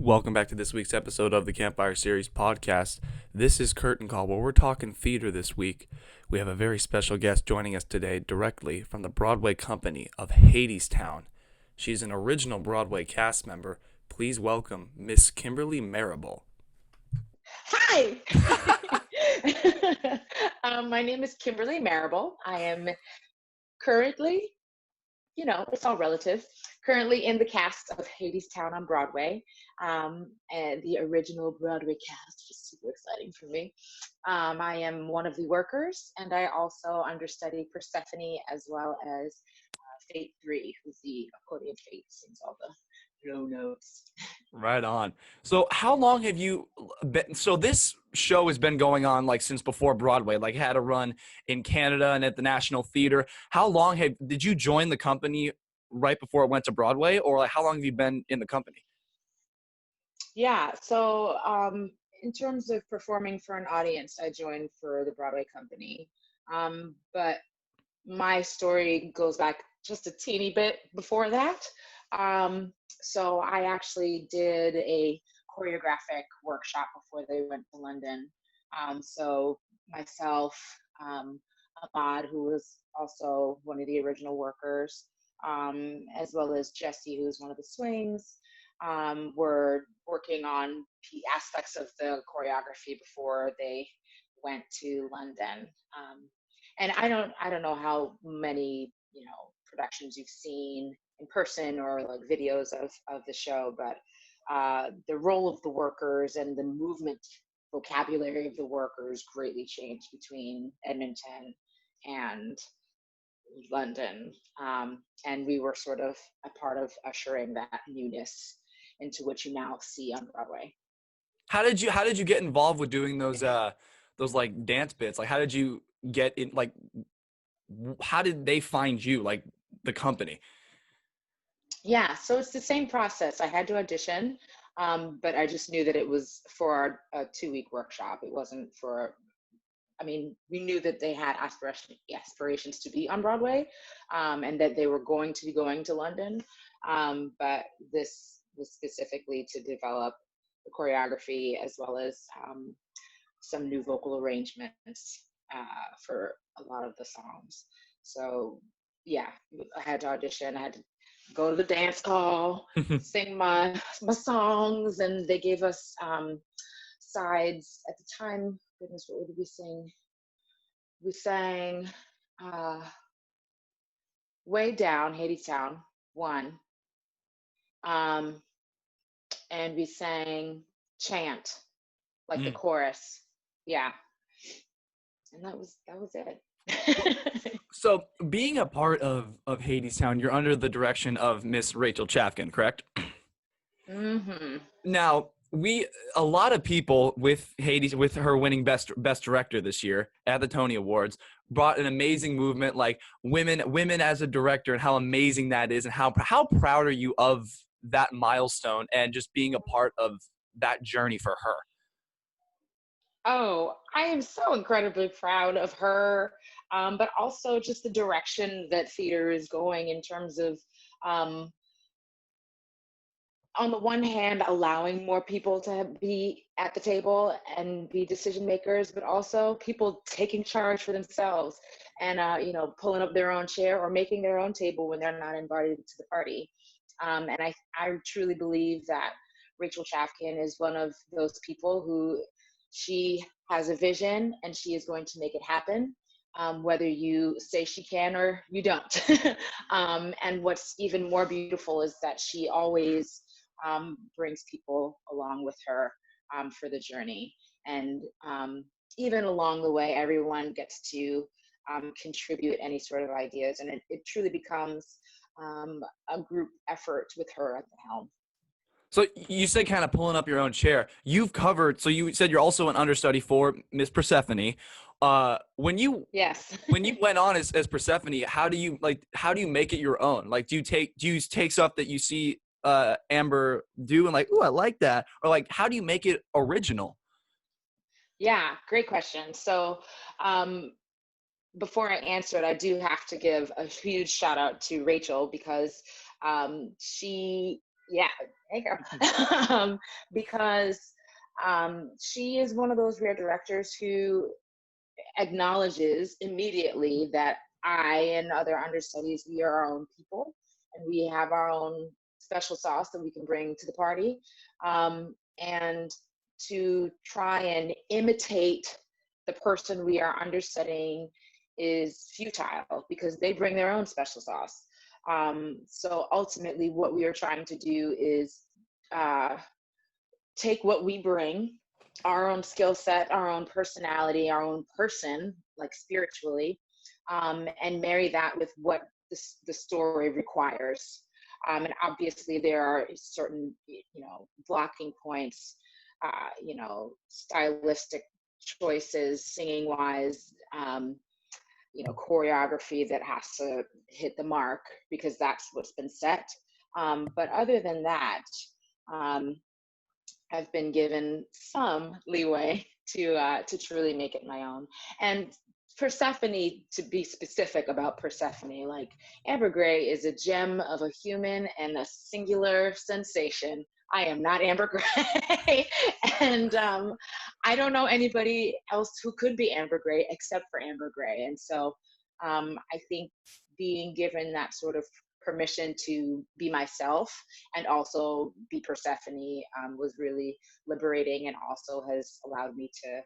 Welcome back to this week's episode of the Campfire Series podcast. This is Curtain Call, where we're talking theater this week. We have a very special guest joining us today directly from the Broadway company of Hadestown. She's an original Broadway cast member. Please welcome Miss Kimberly Marable. Hi. My name is Kimberly Marable. I am currently, it's all relative, currently in the cast of Hadestown on Broadway, and the original Broadway cast, which is super exciting for me. I am one of the workers, and I also understudy Persephone as well as Fate 3, who's the accordion Fate, sings all the low notes. Right on. So how long have you been, so this show has been going on like since before Broadway, like had a run in Canada and at the National Theater. How long did you join the company right before it went to Broadway, or like how long have you been in the company? Yeah, so in terms of performing for an audience, I joined for the Broadway company. But my story goes back just a teeny bit before that. So I actually did a choreographic workshop before they went to London. So myself, Ahmad, who was also one of the original workers, as well as Jesse, who's one of the swings, were working on aspects of the choreography before they went to London. And I don't know how many productions you've seen in person or like videos of the show, but the role of the workers and the movement vocabulary of the workers greatly changed between Edmonton and London. And we were sort of a part of ushering that newness into what you now see on Broadway. How did you get involved with doing those like dance bits? Like how did you get in, like how did they find you, like the company? Yeah, so it's the same process. I had to audition, but I just knew that it was for a 2-week workshop. It wasn't for, I mean, we knew that they had aspirations to be on Broadway, and that they were going to be going to London. But this was specifically to develop the choreography as well as some new vocal arrangements for a lot of the songs. So yeah, I had to audition. I had to go to the dance hall, sing my songs, and they gave us sides at the time. Goodness, what did we sing? We sang "Way Down," Hadestown, one, um, and we sang "Chant," like the Mm. chorus. Yeah, and that was it. So being a part of Hadestown, you're under the direction of Miss Rachel Chafkin, correct? hmm Now, a lot of people with Hades, with her winning best director this year at the Tony Awards, brought an amazing movement, like women as a director, and how amazing that is, and how proud are you of that milestone and just being a part of that journey for her? Oh, I am so incredibly proud of her, but also just the direction that theater is going in terms of, um, on the one hand, allowing more people to be at the table and be decision makers, but also people taking charge for themselves and, pulling up their own chair or making their own table when they're not invited to the party. And I truly believe that Rachel Chafkin is one of those people who she has a vision and she is going to make it happen, whether you say she can or you don't. And what's even more beautiful is that she always brings people along with her for the journey. And even along the way, everyone gets to contribute any sort of ideas, and it truly becomes a group effort with her at the helm. So you said kind of pulling up your own chair. You've covered. So you said you're also an understudy for Miss Persephone. When you Yes. when you went on as Persephone, how do you make it your own? Like, do you take stuff that you see Amber do and like, ooh, I like that, or like, how do you make it original? Yeah, great question. So um, before I answer it, I do have to give a huge shout out to Rachel because she, yeah, Hey, girl. Because she is one of those rare directors who acknowledges immediately that I and other understudies, we are our own people and we have our own special sauce that we can bring to the party. And to try and imitate the person we are understudying is futile because they bring their own special sauce. So ultimately, what we are trying to do is take what we bring, our own skill set, our own personality, our own person, like spiritually, and marry that with what the story requires. And obviously, there are certain, blocking points, stylistic choices, singing wise, choreography that has to hit the mark because that's what's been set. But other than that, I've been given some leeway to truly make it my own. And Persephone, to be specific about Persephone, like Amber Gray is a gem of a human and a singular sensation. I am not Amber Gray. And I don't know anybody else who could be Amber Gray except for Amber Gray. And so I think being given that sort of permission to be myself and also be Persephone was really liberating and also has allowed me to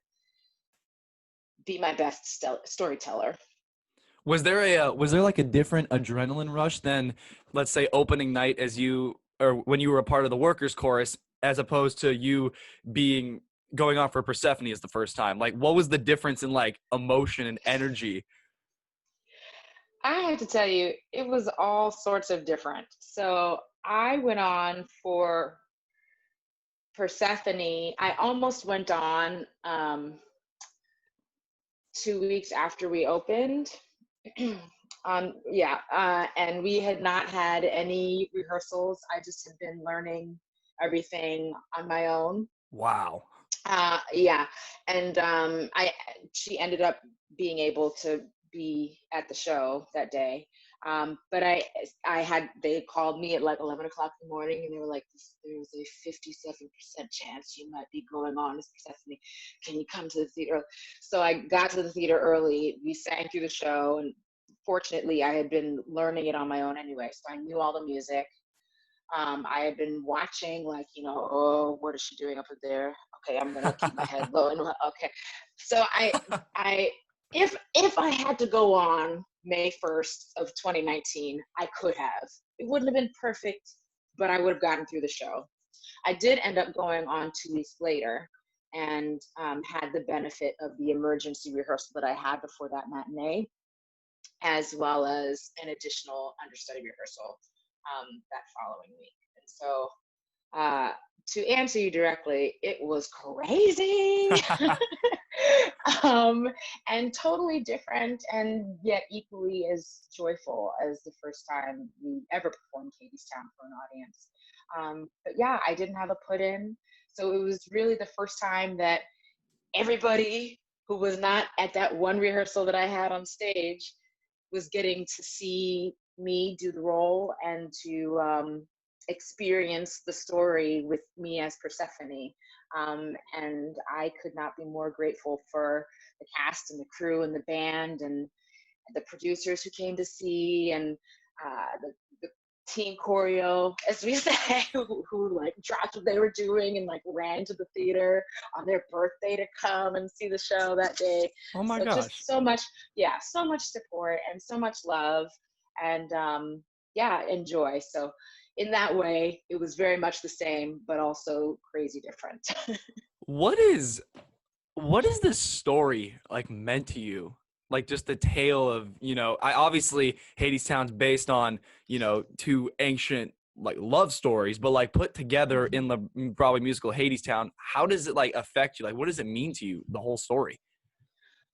be my best storyteller. Was there like a different adrenaline rush than, let's say, opening night as you or when you were a part of the workers chorus, as opposed to you being going on for Persephone as the first time? Like, what was the difference in like emotion and energy? I have to tell you, it was all sorts of different. So I went on for Persephone. I almost went on 2 weeks after we opened. And we had not had any rehearsals. I just had been learning everything on my own. Wow. Yeah, and she ended up being able to be at the show that day. But they called me at like 11 o'clock in the morning, and they were like, "There's a 57% chance you might be going on as Persephone. Can you come to the theater?" So I got to the theater early. We sang through the show, and fortunately, I had been learning it on my own anyway, so I knew all the music. I had been watching, like, oh, what is she doing up there? Okay, I'm gonna keep my head low. And okay, so if I had to go on May 1st of 2019, I could have. It wouldn't have been perfect, but I would have gotten through the show. I did end up going on 2 weeks later and had the benefit of the emergency rehearsal that I had before that matinee, as well as an additional understudy rehearsal that following week. And so to answer you directly, it was crazy and totally different, and yet equally as joyful as the first time we ever performed Hadestown for an audience. But yeah, I didn't have a put in. So it was really the first time that everybody who was not at that one rehearsal that I had on stage was getting to see me do the role and to experience the story with me as Persephone. And I could not be more grateful for the cast and the crew and the band and the producers who came to see, and the team choreo, as we say, who like dropped what they were doing and like ran to the theater on their birthday to come and see the show that day. Oh my So gosh. just so much, so much support and so much love and and joy. So in that way, it was very much the same, but also crazy different. What is this story like meant to you? Like just the tale of, I obviously Hadestown's based on, two ancient like love stories, but like put together in the Broadway musical Hadestown, how does it like affect you? Like, what does it mean to you, the whole story?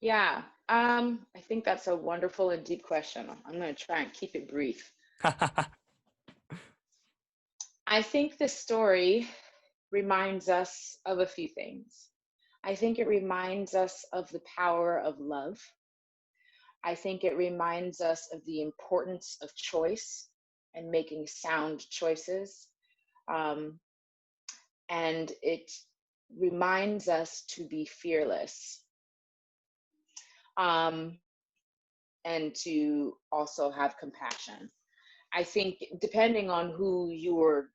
Yeah, I think that's a wonderful and deep question. I'm going to try and keep it brief. I think this story reminds us of a few things. I think it reminds us of the power of love. I think it reminds us of the importance of choice and making sound choices. And it reminds us to be fearless, um, and to also have compassion. I think depending on who you're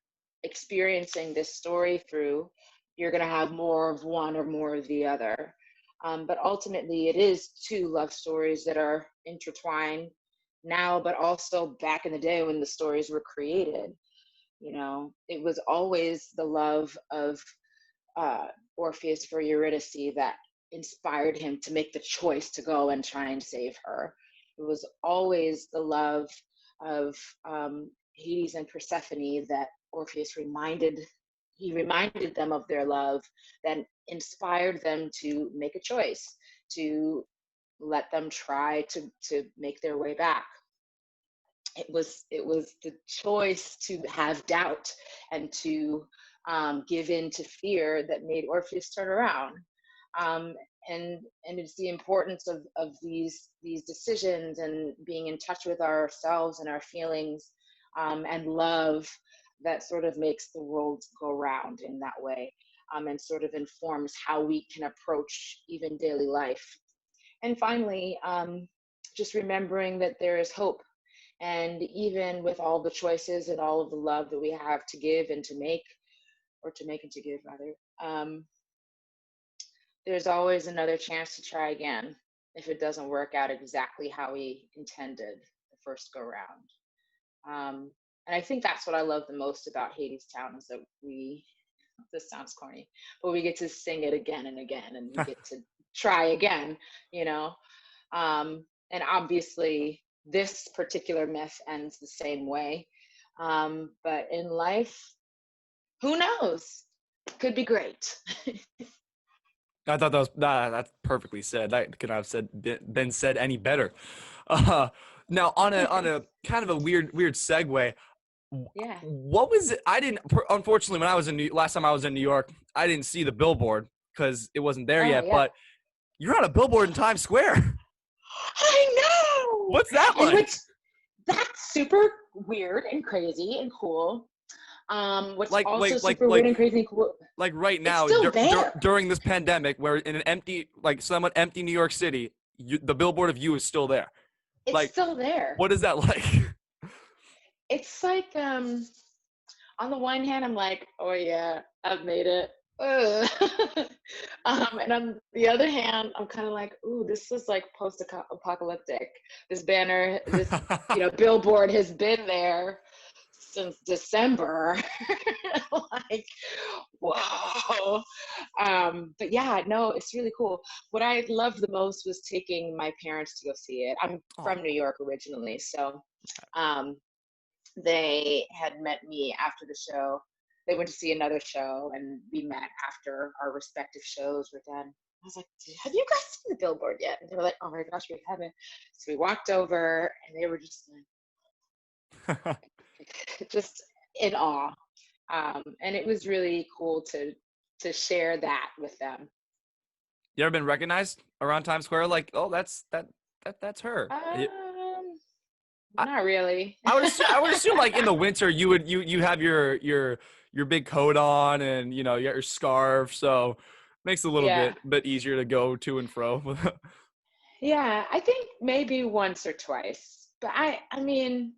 experiencing this story through, you're going to have more of one or more of the other. But ultimately, it is two love stories that are intertwined now, but also back in the day when the stories were created. You know, it was always the love of uh, Orpheus for Eurydice that inspired him to make the choice to go and try and save her. It was always the love of Hades and Persephone that Orpheus reminded them of their love, that inspired them to make a choice, to let them try to make their way back. It was the choice to have doubt and to give in to fear that made Orpheus turn around. Um, and it's the importance of these decisions and being in touch with ourselves and our feelings, and love, that sort of makes the world go round in that way, and sort of informs how we can approach even daily life. And finally, just remembering that there is hope. And even with all the choices and all of the love that we have to give and to make, or to make and to give rather, there's always another chance to try again if it doesn't work out exactly how we intended the first go round. And I think that's what I love the most about Hadestown, is that this sounds corny, but we get to sing it again and again, and we get to try again, you know? And obviously, this particular myth ends the same way. But in life, who knows? Could be great. I thought that's perfectly said. That could not have been said any better. Uh, Now on a kind of a weird segue. Yeah. What was it? I didn't. Unfortunately, when I was last time I was in New York, I didn't see the billboard because it wasn't there Oh, yet. yeah. But you're on a billboard in Times Square. I know. What's that And like? that's super weird and crazy and cool. What's Like also like like super weird like and crazy and cool, like right it's now still there. during this pandemic, where in an empty, like somewhat empty New York City, the billboard of you is still there. It's Like, still there. what is that like? It's like, on the one hand, I'm like, oh yeah, I've made it. Ugh. And on the other hand, I'm kind of like, ooh, this is like post-apocalyptic. This banner, this billboard has been there since December. Like, whoa. But yeah, no, it's really cool. What I loved the most was taking my parents to go see it. I'm Oh, from New York originally, so um, they had met me after the show. They went to see another show, and we met after our respective shows were done. I was like, have you guys seen the billboard yet? And they were like, oh my gosh, we haven't. So we walked over, and they were just like, just in awe. And it was really cool to share that with them. you ever been recognized around Times Square? Like, oh, that's her. I, Not really. I would assume like in the winter you have your big coat on, and you got your scarf, so makes it a little Yeah. bit easier to go to and fro. Yeah, I think maybe once or twice. But I mean,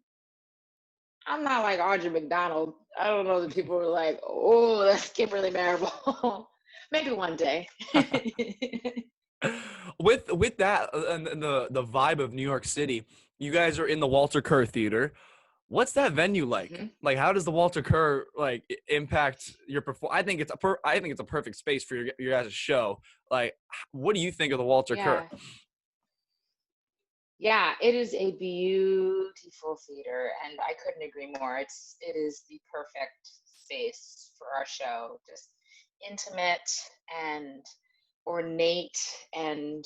I'm not like Audrey McDonald. I don't know that people were like, oh, that's Kimberly Marable. Maybe one day. With that and the vibe of New York City, you guys are in the Walter Kerr Theater. What's that venue like? Mhm. Like, how does the Walter Kerr like impact your perform? I think it's a perfect space for your guys' show. Like, what do you think of the Walter Kerr? Yeah. Yeah, it is a beautiful theater, and I couldn't agree more. It is the perfect space for our show. Just intimate and ornate and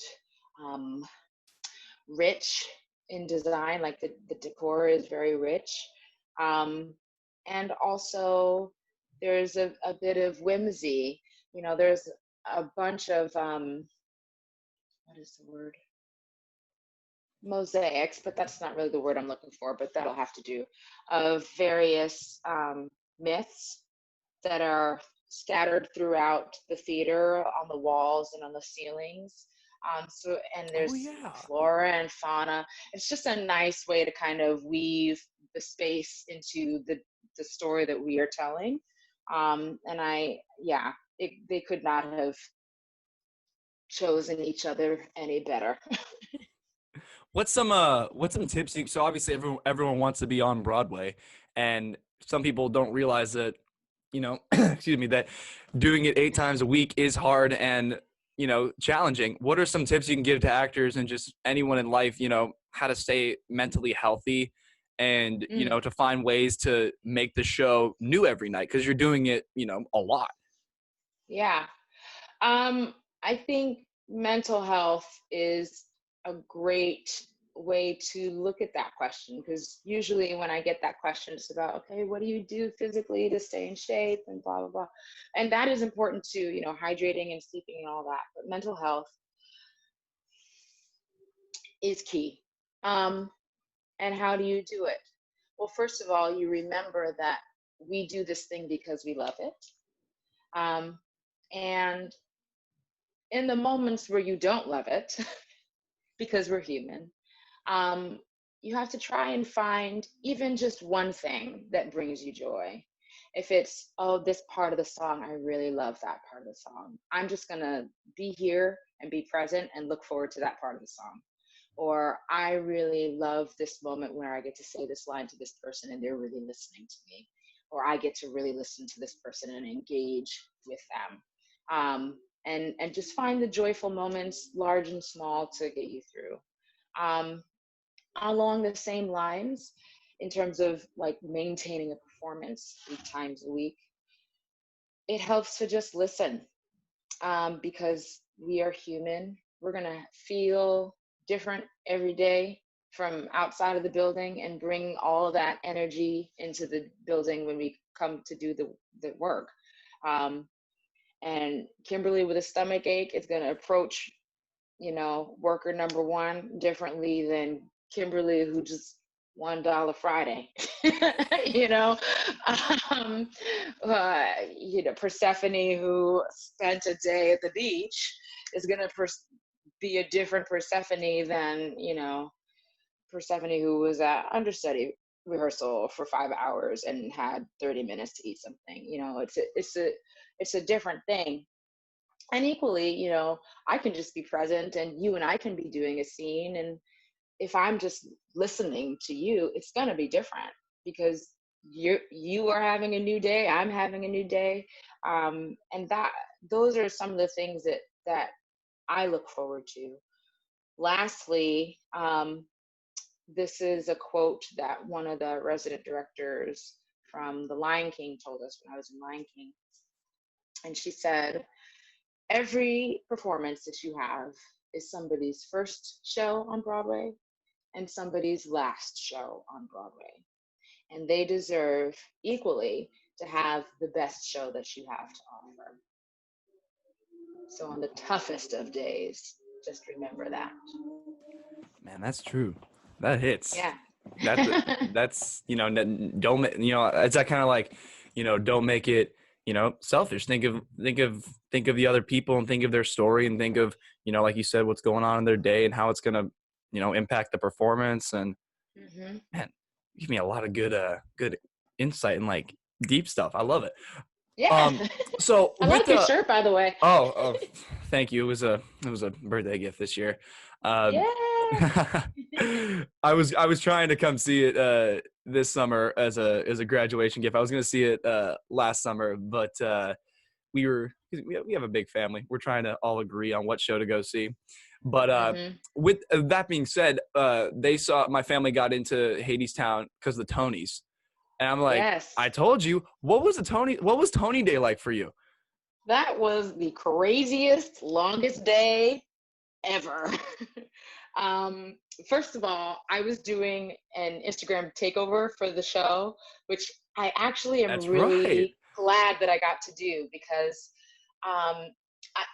um, rich in design. Like the decor is very rich. Um, and also there's a bit of whimsy. There's a bunch of what is the word? Mosaics, but that's not really the word I'm looking for, but that'll have to do, of various myths that are scattered throughout the theater on the walls and on the ceilings. And Oh there's yeah. flora and fauna. It's just a nice way to kind of weave the space into the story that we are telling. They could not have chosen each other any better. What's some tips you, so obviously everyone wants to be on Broadway, and some people don't realize that, excuse me, that doing it 8 times a week is hard and, challenging. What are some tips you can give to actors and just anyone in life, how to stay mentally healthy and, Mm, to find ways to make the show new every night? Because you're doing it, a lot. yeah. I think mental health is a great way to look at that question, because usually when I get that question, it's about, okay, what do you do physically to stay in shape and blah, blah, blah. And that is important too, hydrating and sleeping and all that. But mental health is key. And how do you do it? Well, first of all, you remember that we do this thing because we love it. And in the moments where you don't love it, because we're human, um, you have to try and find even just one thing that brings you joy. If it's, oh, this part of the song, I really love that part of the song, I'm just going to be here and be present and look forward to that part of the song. Or I really love this moment where I get to say this line to this person and they're really listening to me. Or I get to really listen to this person and engage with them. And just find the joyful moments, large and small, to get you through. Um, Along the same lines, in terms of like maintaining a performance 8 times a week, it helps to just listen, because we are human. We're going to feel different every day from outside of the building and bring all of that energy into the building when we come to do the work. And Kimberly with a stomach ache is going to approach, worker number one differently than Kimberly who just $1 Friday. you know, um, Persephone who spent a day at the beach is going to be a different Persephone than, Persephone who was at understudy rehearsal for 5 hours and had 30 minutes to eat something. It's a different thing. And equally, I can just be present and you and I can be doing a scene, and if I'm just listening to you, it's going to be different because you are having a new day, I'm having a new day. And those are some of the things that I look forward to. Lastly, this is a quote that one of the resident directors from The Lion King told us when I was in Lion King. And she said, every performance that you have is somebody's first show on Broadway and somebody's last show on Broadway. And they deserve equally to have the best show that you have to offer. So on the toughest of days, just remember that. Man, that's true. That hits. Yeah. That's don't it's that kind of like, don't make it, selfish. Think of the other people and think of their story and think of, like you said, what's going on in their day and how it's gonna, impact the performance. And Mm-hmm. man, give me a lot of good insight and like deep stuff. I love it. Yeah. So I with like your the shirt, by the way. oh, thank you. It was a birthday gift this year. Um, Yeah. I was trying to come see it this summer as a graduation gift. I was going to see it last summer, but we have a big family. We're trying to all agree on what show to go see. But Mm-hmm. with that being said, my family got into Hadestown because of the Tonys. And I'm like, Yes. I told you, what was Tony Day like for you? That was the craziest, longest day ever. um, First of all, I was doing an Instagram takeover for the show, which I actually am That's right. really glad that I got to do because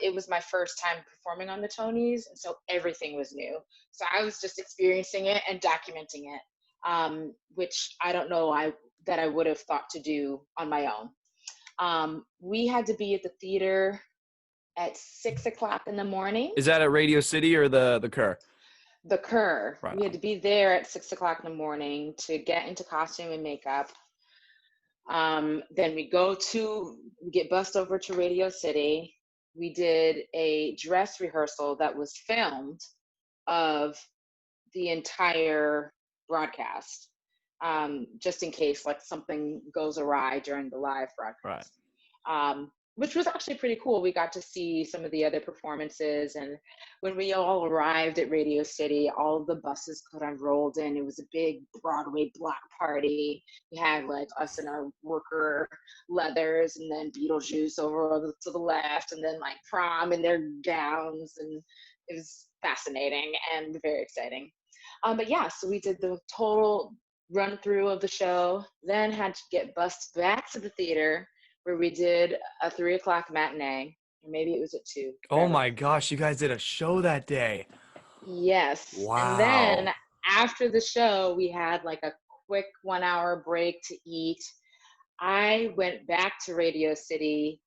it was my first time performing on the Tonys, and so everything was new. So I was just experiencing it and documenting it, which I don't know that I would have thought to do on my own. We had to be at the theater at 6:00 in the morning. Is that at Radio City or the Cur? The Cur. Right We had on. to be there at 6:00 in the morning to get into costume and makeup. Then we get bussed over to Radio City. We did a dress rehearsal that was filmed of the entire broadcast, just in case like something goes awry during the live Right. broadcast, which was actually pretty cool. We got to see some of the other performances, and when we all arrived at Radio City, all of the buses kind of rolled in. It was a big Broadway block party. We had like us in our worker leathers, and then Beetlejuice over to the left, and then like prom in their gowns, and it was fascinating and very exciting. But yeah, so we did the total run through of the show, then had to get bussed back to the theater where we did a 3:00 matinee, or maybe it was at 2. Oh Whatever. my gosh, you guys did a show that day. Yes. And then Wow. after the show, we had like a quick 1 hour break to eat. I went back to Radio City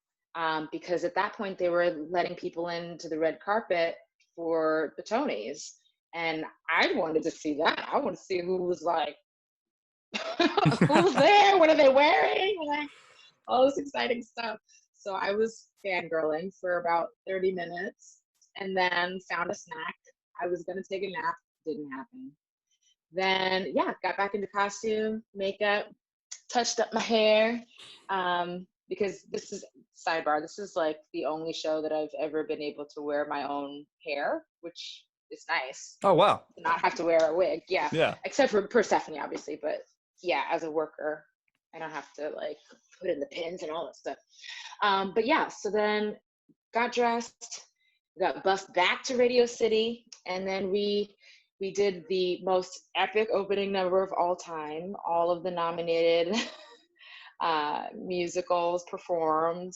because at that point they were letting people into the red carpet for the Tonys. And I wanted to see that. I want to see who was like, who's there? What are they wearing? Like all this exciting stuff. So I was fangirling for about 30 minutes and then found a snack. I was going to take a nap. Didn't happen. Then, yeah, got back into costume, makeup, touched up my hair. Because this is, sidebar, this is like the only show that I've ever been able to wear my own hair, which is nice. Oh wow. To not have to wear a wig. Yeah. Yeah. Except for Persephone, obviously. But yeah, as a worker, I don't have to like put in the pins and all that stuff. But yeah, so then got dressed, got bussed back to Radio City, and then we did the most epic opening number of all time. All of the nominated musicals performed.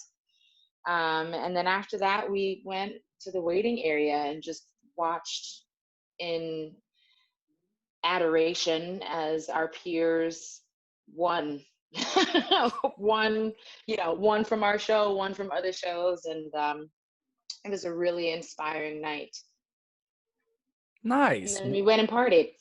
And then after that, we went to the waiting area and just watched in adoration as our peers won. one from our show, one from other shows, and it was a really inspiring night. Nice. And then we went and partied.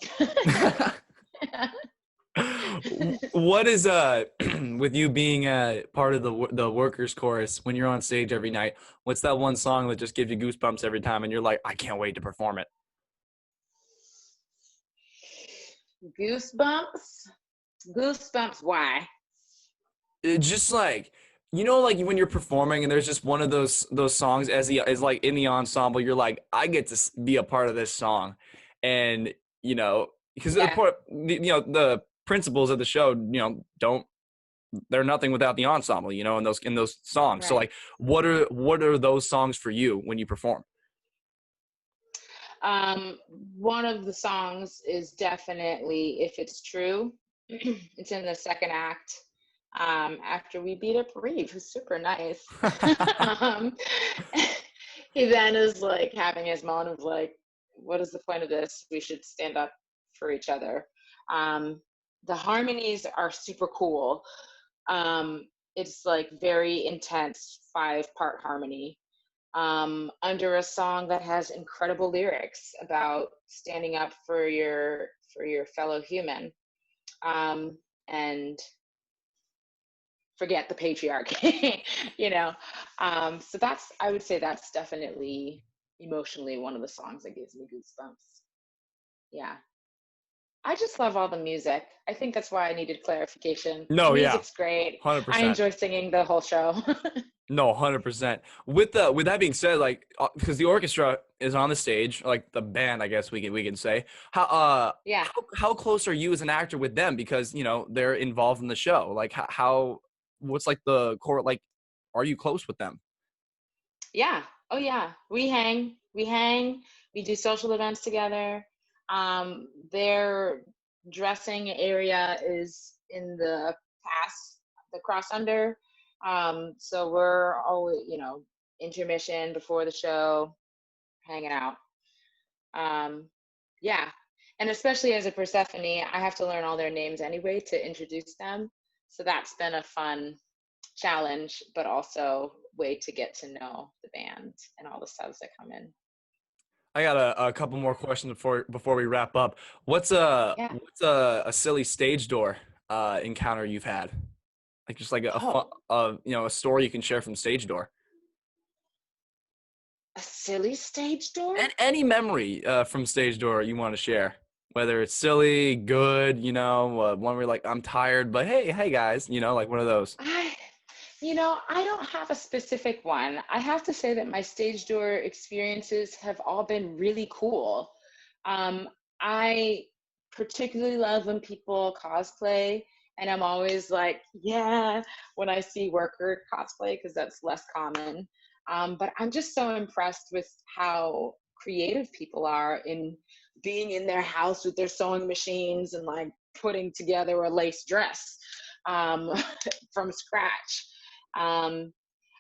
What is with you being part of the workers chorus when you're on stage every night? What's that one song that just gives you goosebumps every time and you're like, I can't wait to perform it? Goosebumps. Why? It's just like, like when you're performing and there's just one of those songs as like in the ensemble, you're like, I get to be a part of this song, and because Yeah. the principles of the show, they're nothing without the ensemble, in those songs. Right. So like, what are those songs for you when you perform? One of the songs is definitely If It's True. It's in the second act. After we beat up Reeve, who's super nice. He then is like having his moment of like, what is the point of this? We should stand up for each other. The harmonies are super cool. It's like very intense 5-part harmony under a song that has incredible lyrics about standing up for your fellow human, and forget the patriarchy. So I would say that's definitely emotionally one of the songs that gives me goosebumps. Yeah, I just love all the music. I think that's why I needed clarification. No, The yeah, music's great. 100%. I enjoy singing the whole show. No, 100%. With that being said, like, because the orchestra is on the stage, like the band, I guess we can say. Yeah. How close are you as an actor with them? Because they're involved in the show. Like, what's like the core? Like, are you close with them? Yeah. Oh yeah. We hang. We do social events together. Their dressing area is in the cross under. So we're always, intermission before the show, hanging out. Yeah. And especially as a Persephone, I have to learn all their names anyway to introduce them. So that's been a fun challenge, but also way to get to know the band and all the subs that come in. I got a couple more questions before we wrap up. What's Yeah. a silly stage door encounter you've had? Like just like a fun, Oh, a story you can share from stage door. a silly stage door? And any memory from stage door you want to share, whether it's silly, good, one where you're like, I'm tired, but hey guys, like one of those. I, I don't have a specific one. I have to say that my stage door experiences have all been really cool. I particularly love when people cosplay, and I'm always like, yeah, when I see worker cosplay, because that's less common. But I'm just so impressed with how creative people are in being in their house with their sewing machines and like putting together a lace dress um, from scratch. Um,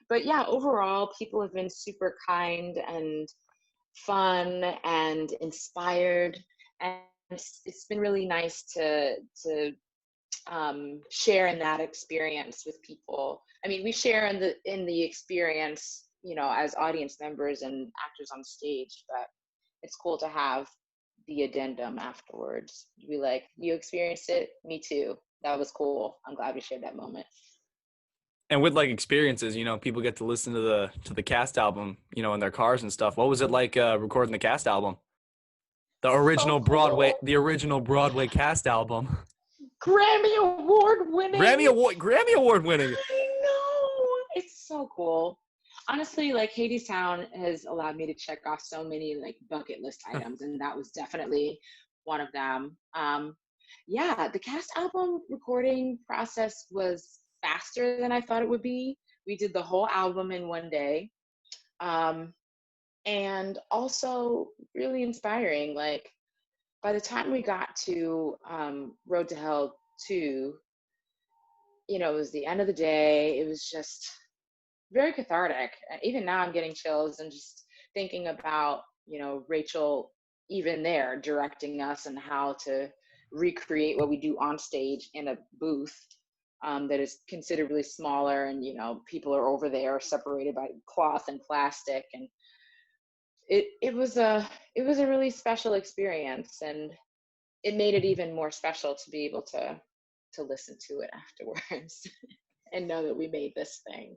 but yeah, overall, people have been super kind and fun and inspired, and it's been really nice to share in that experience with people. I mean, we share in the experience, as audience members and actors on stage, but it's cool to have the addendum afterwards. Be like, you experienced it, me too. That was cool. I'm glad we shared that moment. And with like experiences, people get to listen to the cast album, in their cars and stuff. What was it like recording the cast album? So cool. The original Broadway cast album. Grammy Award winning. Grammy Award winning. I know. It's so cool. Honestly, like Hadestown has allowed me to check off so many like bucket list items, and that was definitely one of them. Yeah, the cast album recording process was faster than I thought it would be. We did the whole album in one day. Um, and also really inspiring. Like by the time we got to Road to Hell 2, it was the end of the day. It was just very cathartic. Even now, I'm getting chills and just thinking about, Rachel even there directing us and how to recreate what we do on stage in a booth that is considerably smaller, and people are over there separated by cloth and plastic, and it was a really special experience, and it made it even more special to be able to listen to it afterwards and know that we made this thing.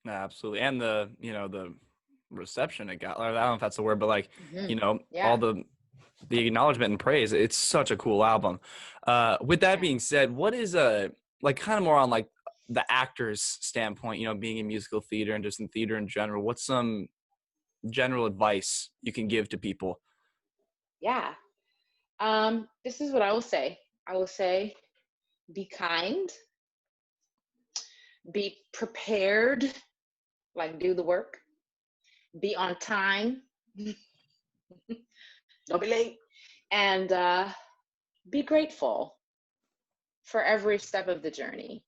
Absolutely. And the reception it got, I don't know if that's the word, but like, Hmm. all Yeah. the acknowledgement and praise. It's such a cool album. With that Yeah. being said, what is like kind of more on like the actor's standpoint, being in musical theater and just in theater in general, what's some general advice you can give to people? Yeah. This is what I will say. I will say, be kind, be prepared, like do the work, be on time, don't be late, and be grateful for every step of the journey.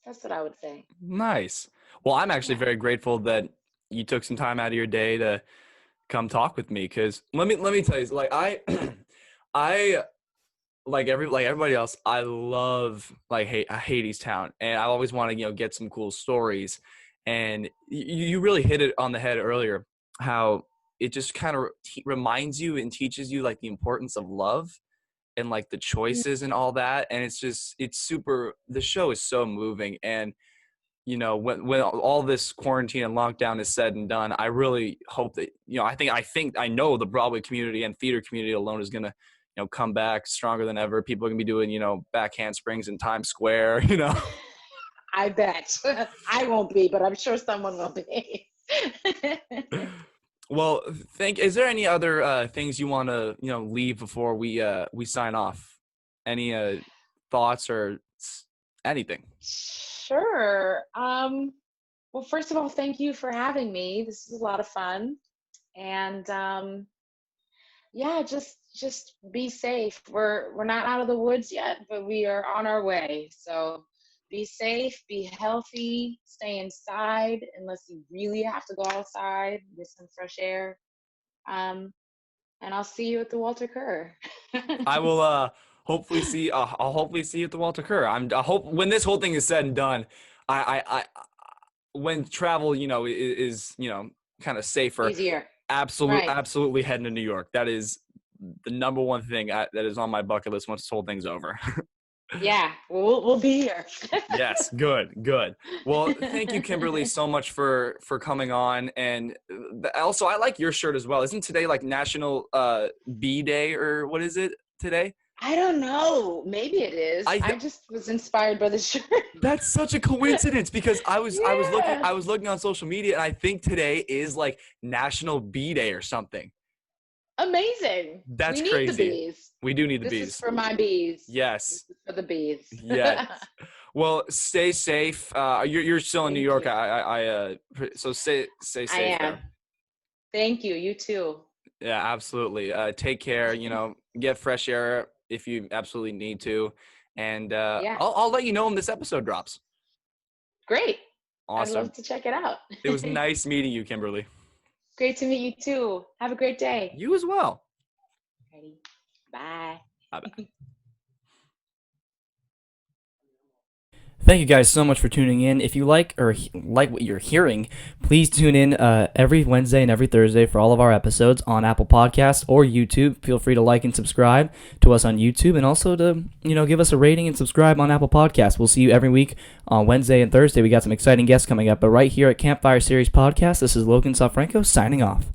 That's what I would say. Nice. Well, I'm actually Yeah. very grateful that you took some time out of your day to come talk with me. Cause let me tell you, like I like everybody else, I love like Hadestown, and I always want to get some cool stories. And you really hit it on the head earlier, how it just kind of reminds you and teaches you like the importance of love and like the choices and all that. And it's super. The show is so moving, and when all this quarantine and lockdown is said and done, I really hope that, I know the Broadway community and theater community alone is going to, come back stronger than ever. People are going to be doing, back handsprings in Times Square, I bet. I won't be, but I'm sure someone will be. Well, is there any other things you want to, leave before we sign off? Any thoughts or anything? Sure. Well, first of all, thank you for having me. This is a lot of fun. And yeah, just be safe. We're not out of the woods yet, but we are on our way. So be safe, be healthy, stay inside unless you really have to go outside, get some fresh air. And I'll see you at the Walter Kerr. I will I'll hopefully see you at the Walter Kerr. I hope when this whole thing is said and done, I when travel, is kind of safer. Easier. Absolutely, Right. absolutely heading to New York. That is the number one thing that is on my bucket list once this whole thing's over. Yeah, we'll be here. Yes, good. Well, thank you, Kimberly, so much for coming on. And also, I like your shirt as well. Isn't today like National Bee Day, or what is it today? I don't know. Maybe it is. I just was inspired by the shirt. That's such a coincidence because I was Yeah. looking on social media, and I think today is like National Bee Day or something. Amazing. That's we need crazy. the bees. We do need the This bees. is for my bees. Yes. This is for the bees. Yeah. Well, stay safe. You're still in New York. So stay safe. I am. There. Thank you. You too. Yeah, absolutely. Take care. Get fresh air if you absolutely need to, and I'll let you know when this episode drops. Great. Awesome. I'd love to check it out. It was nice meeting you, Kimberly. Great to meet you too. Have a great day. You as well. Ready? Bye. Bye-bye. Thank you guys so much for tuning in. If you like what you're hearing, please tune in every Wednesday and every Thursday for all of our episodes on Apple Podcasts or YouTube. Feel free to like and subscribe to us on YouTube, and also to give us a rating and subscribe on Apple Podcasts. We'll see you every week on Wednesday and Thursday. We got some exciting guests coming up. But right here at Campfire Series Podcast, this is Logan SOFORENKO signing off.